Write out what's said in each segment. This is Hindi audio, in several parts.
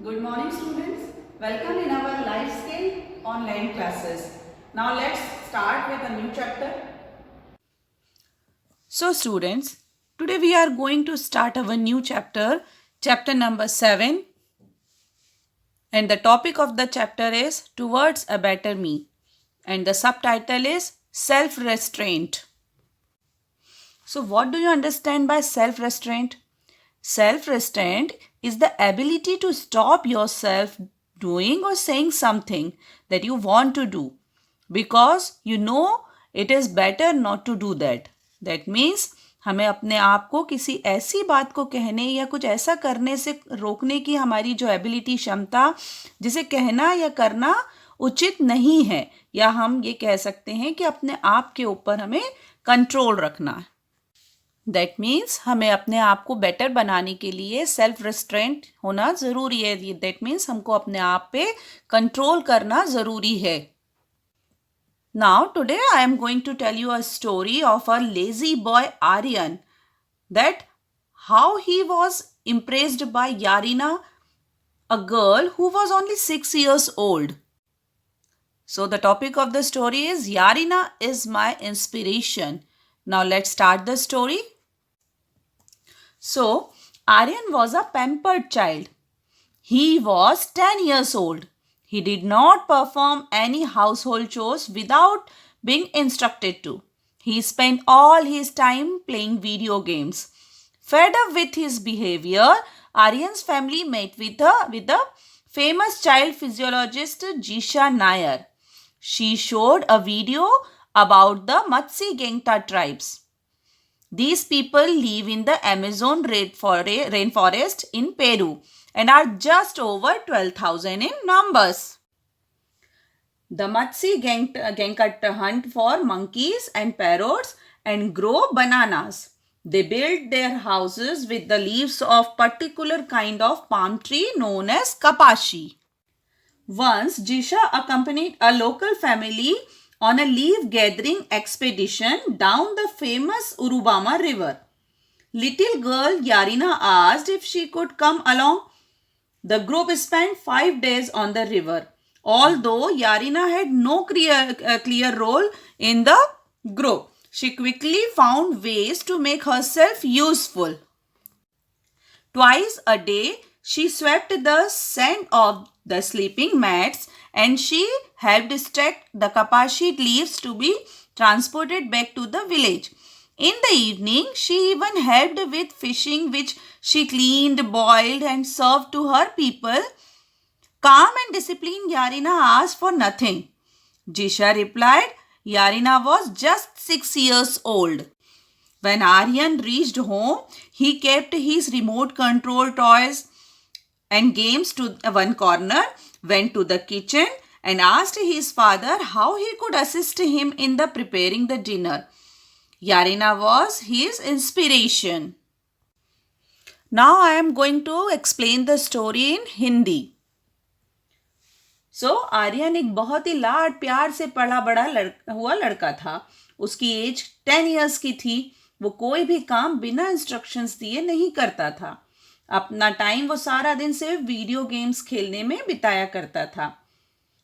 Good morning students. Welcome in our life skill online classes. Now let's start with a new chapter. So students, today we are going to start our new chapter, chapter number 7. And the topic of the chapter is Towards a Better Me. And the subtitle is Self-Restraint. So what do you understand by self-restraint? Self-restraint is the ability to stop yourself doing or saying something that you want to do because you know it is better not to do that. That means हमें अपने आप को किसी ऐसी बात को कहने या कुछ ऐसा करने से रोकने की हमारी जो एबिलिटी क्षमता जिसे कहना या करना उचित नहीं है, या हम ये कह सकते हैं कि अपने आप के ऊपर हमें कंट्रोल रखना है. दैट मीन्स हमें अपने आप को बेटर बनाने के लिए सेल्फ रेस्ट्रेंट होना ज़रूरी है. दैट मीन्स हमको अपने आप पे कंट्रोल करना ज़रूरी है. Now today I am going to tell you a story of a lazy boy Aryan, that how he was impressed by Yarina, a girl who was only 6 years old. So the topic of the story is Yarina is my inspiration. Now let's start the story. So, Aryan was a pampered child. He was 10 years old. He did not perform any household chores without being instructed to. He spent all his time playing video games. Fed up with his behavior, Aryan's family met with the famous child physiologist Jisha Nair. She showed a video about the Matsi Gengta tribes. These people live in the Amazon rainforest in Peru and are just over 12,000 in numbers. The Matsi Gengta hunt for monkeys and parrots and grow bananas. They build their houses with the leaves of particular kind of palm tree known as kapashi. Once, Jisha accompanied a local family on a leaf gathering expedition down the famous Urubama river. Little girl Yarina asked if she could come along. The group spent 5 days on the river. Although Yarina had no clear role in the group, she quickly found ways to make herself useful. Twice a day, she swept the sand off the sleeping mats and she helped stack the kapashi leaves to be transported back to the village. In the evening, she even helped with fishing, which she cleaned, boiled and served to her people. Calm and disciplined Yarina asked for nothing. Jisha replied, Yarina was just 6 years old. When Aryan reached home, he kept his remote control toys and games to one corner, went to the kitchen and asked his father how he could assist him in the preparing the dinner. Yarina was his inspiration. Now I am going to explain the story in Hindi. So, Aryan एक बहुत ही लाड प्यार से पला बड़ा हुआ लड़का था. उसकी एज 10 years की थी. वो कोई भी काम बिना इंस्ट्रक्शंस दिए नहीं करता था. अपना टाइम वो सारा दिन सिर्फ वीडियो गेम्स खेलने में बिताया करता था.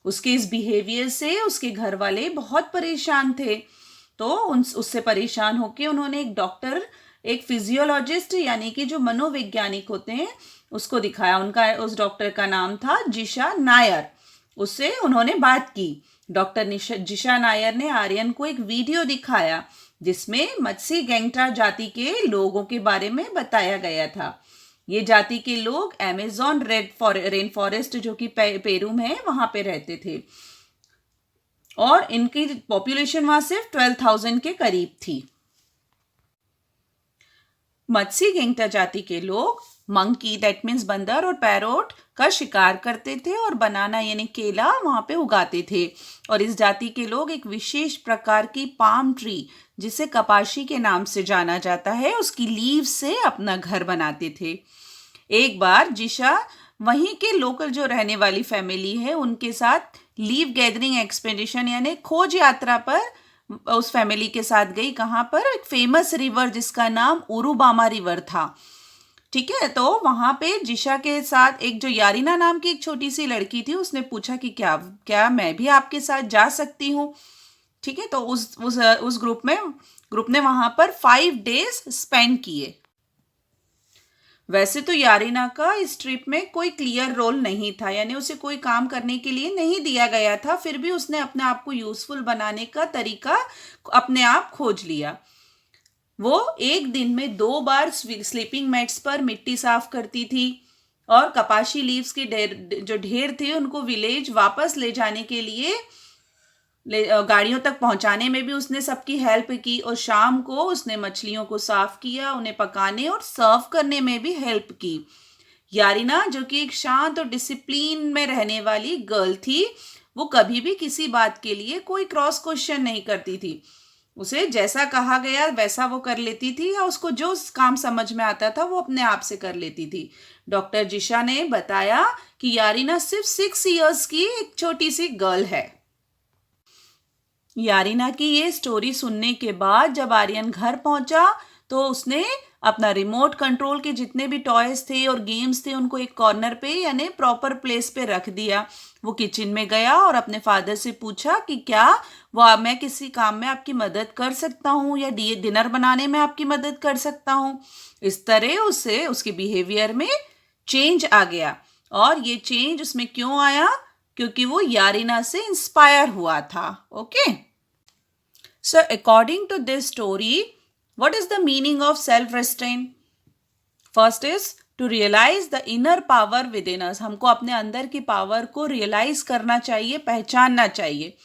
उसके इस बिहेवियर से उसके घर वाले बहुत परेशान थे. तो उससे परेशान होकर उन्होंने एक डॉक्टर, एक फिजियोलॉजिस्ट यानी कि जो मनोवैज्ञानिक होते हैं, उसको दिखाया. उस डॉक्टर का नाम था जिशा नायर. उससे उन्होंने बात की. डॉक्टर जिशा नायर ने आर्यन को एक वीडियो दिखाया जिसमें मत्सी गेंगटा जाति के लोगों के बारे में बताया गया था. ये जाति के लोग अमेज़न रेन फॉरेस्ट जो कि पेरू में है वहां पे रहते थे और इनकी पॉपुलेशन वहां सिर्फ 12,000 के करीब थी. मत्सी गेंगटा जाति के लोग मंकी, दैट मीन्स बंदर, और पैरोट का शिकार करते थे और बनाना यानी केला वहां पे उगाते थे. और इस जाति के लोग एक विशेष प्रकार की पाम ट्री जिसे कपाशी के नाम से जाना जाता है, उसकी लीव से अपना घर बनाते थे. एक बार जिशा वहीं के लोकल जो रहने वाली फैमिली है उनके साथ लीव गैदरिंग एक्सपेडिशन यानी खोज यात्रा पर उस फैमिली के साथ गई. कहाँ पर? एक फेमस रिवर जिसका नाम उरुबामा रिवर था. ठीक है, तो वहां पे जिशा के साथ एक जो यारिना नाम की एक छोटी सी लड़की थी, उसने पूछा कि क्या क्या मैं भी आपके साथ जा सकती हूँ। ठीक है, तो उस ग्रुप ने वहां पर 5 डेज स्पेंड किए। वैसे तो यारिना का इस ट्रिप में कोई क्लियर रोल नहीं था, यानी उसे कोई काम करने के लिए नहीं दिया गया था, फिर भी उसने अपने आप को यूजफुल बनाने का तरीका अपने आप खोज लिया। वो एक दिन में 2 बार स्लीपिंग मैट्स पर मिट्टी साफ करती थी और कपाशी लीव्स की जो ढेर थे उनको विलेज वापस ले जाने के लिए गाड़ियों तक पहुंचाने में भी उसने सबकी हेल्प की, और शाम को उसने मछलियों को साफ किया, उन्हें पकाने और सर्व करने में भी हेल्प की। यारिना, जो कि एक शांत और डिसिप्लिन में रहने वाली गर्ल थी, वो कभी भी किसी बात के लिए कोई क्रॉस क्वेश्चन नहीं करती थी। उसे जैसा कहा गया वैसा वो कर लेती थी, या उसको जो काम समझ में आता था वो अपने आप से कर लेती थी। डॉक्टर जिशा ने बताया कि यारिना सिर्फ 6 इयर्स की एक छोटी सी गर्ल है। यारिना की ये स्टोरी सुनने के बाद जब आर्यन घर पहुंचा तो उसने अपना रिमोट कंट्रोल के जितने भी टॉयज थे और गेम्स थे उनको एक कॉर्नर पे यानी प्रॉपर प्लेस पे रख दिया। वो किचन में गया और अपने फादर से पूछा कि क्या मैं किसी काम में आपकी मदद कर सकता हूँ या डिनर बनाने में आपकी मदद कर सकता हूँ। इस तरह उसे उसके बिहेवियर में चेंज आ गया। और ये चेंज उसमें क्यों आया? क्योंकि वो यारिना से इंस्पायर हुआ था। Okay, so according to this story, what is the meaning of self-restraint? First is to realize the inner power within us. हमको अपने अंदर की पावर को रियलाइज करना चाहिए, पहचानना चाहिए।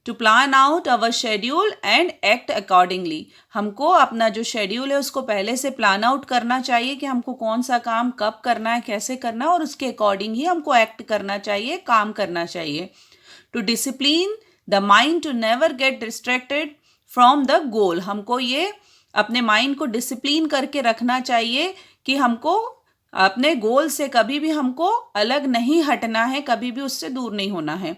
To plan out our schedule and act accordingly. हमको अपना जो शेड्यूल है उसको पहले से प्लान आउट करना चाहिए कि हमको कौन सा काम कब करना है, कैसे करना है, और उसके अकॉर्डिंग ही हमको एक्ट करना चाहिए, काम करना चाहिए। To discipline the mind to never get distracted from the goal. हमको ये अपने माइंड को डिसिप्लिन करके रखना चाहिए कि हमको अपने गोल से कभी भी हमको अलग नहीं हटना है, कभी भी उससे दूर नहीं होना है।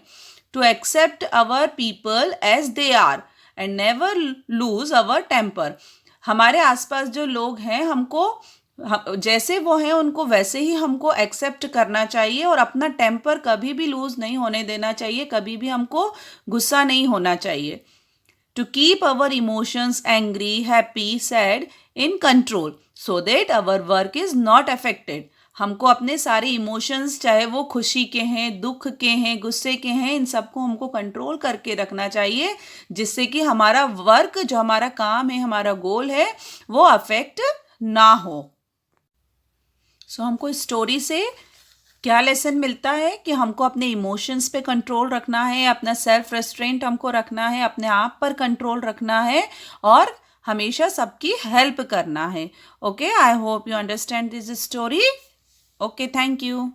To accept our people as they are and never lose our temper. हमारे आसपास जो लोग हैं हमको जैसे वो हैं उनको वैसे ही हमको एक्सेप्ट करना चाहिए और अपना टेम्पर कभी भी लूज नहीं होने देना चाहिए, कभी भी हमको गुस्सा नहीं होना चाहिए। To keep our emotions angry, happy, sad in control so that our work is not affected. हमको अपने सारे इमोशंस, चाहे वो खुशी के हैं, दुख के हैं, गुस्से के हैं, इन सबको हमको कंट्रोल करके रखना चाहिए, जिससे कि हमारा वर्क, जो हमारा काम है, हमारा गोल है, वो अफेक्ट ना हो। सो हमको इस स्टोरी से क्या लेसन मिलता है कि हमको अपने इमोशंस पे कंट्रोल रखना है, अपना सेल्फ रेस्ट्रेंट हमको रखना है, अपने आप पर कंट्रोल रखना है और हमेशा सबकी हेल्प करना है। Okay, I hope you understand this story. Okay, thank you.